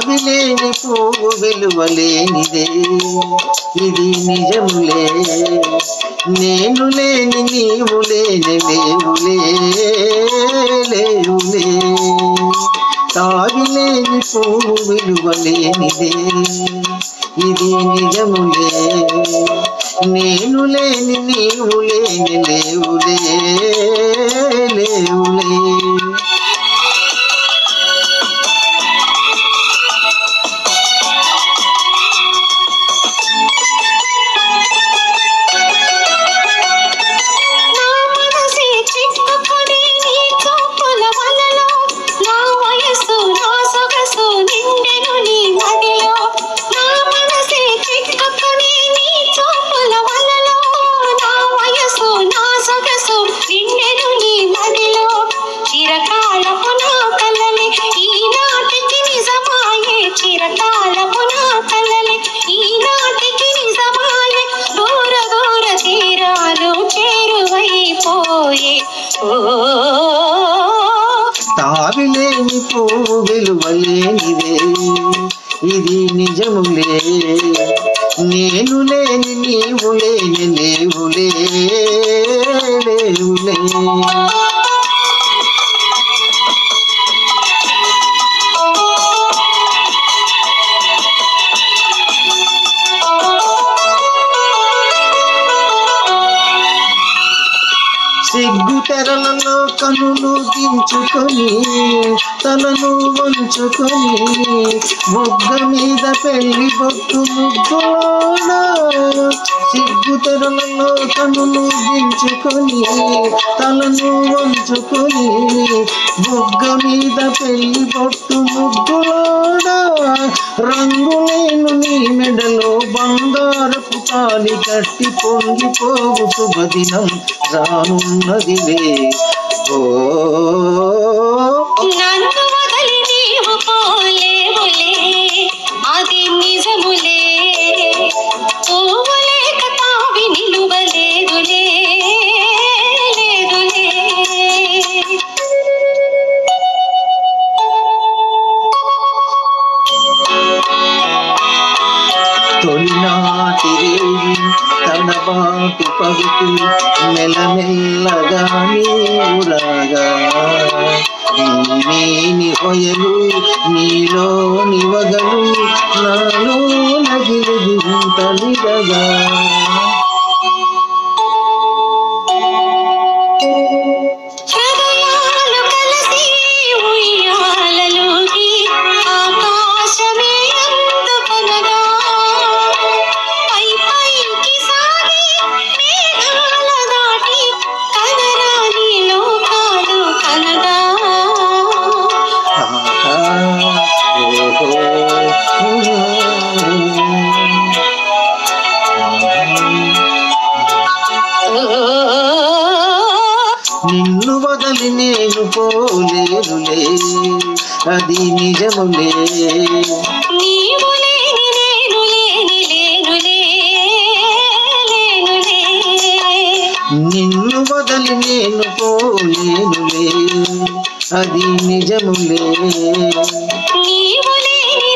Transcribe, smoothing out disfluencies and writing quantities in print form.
తావిలేని పువ్వు విలువలేనిదే ఇది నిజములే నేను లేని నీవు లేని లేవులే లేవులే తావిలేని పువ్వు విలువలేనిదే ఇది నిజములే నేను లేని నీవు లేని లేవులే లేవులే తావిలేని పువ్వు విలువలేనిదే ఇది నిజములే నేను లేని నీవు లేని లేవులే లేవులే సిగ్గు తెరలలో కనులు దించుకొని తలను వంచుకొని బొగ్గ మీద పెళ్లి బొట్టు ముగ్గులోనా సిగ్గు తెరలలో కనులు దించుకొని తలను వంచుకొని బొగ్గ మీద పెళ్లి బొట్టు ముగ్గులోనా రంగులేను నీ మెడలో బంగారపు తాళి కట్టి పొంగిపోవు శుభదినం రానున్నదిలే ఓ నన్ను వదలి నీవు పోలేవులే అది నిజములే పోవలేక తావి నిలువలేదులే లేదులే తొలినాటి రేయి తడబాటు పవిటి మెల్లమెల్లగా నీవురాగా నీమేని హొయలు నీలోని వగలు నాలో నగిలిగింతలిరగా నిన్ను వదలి నేను పోలేనులే అది నిజములే నీవు లేని నేను లేని లేనులే లేనులే నిన్ను వదలి నేను పోలేనులే అది నిజములే నీవు లేని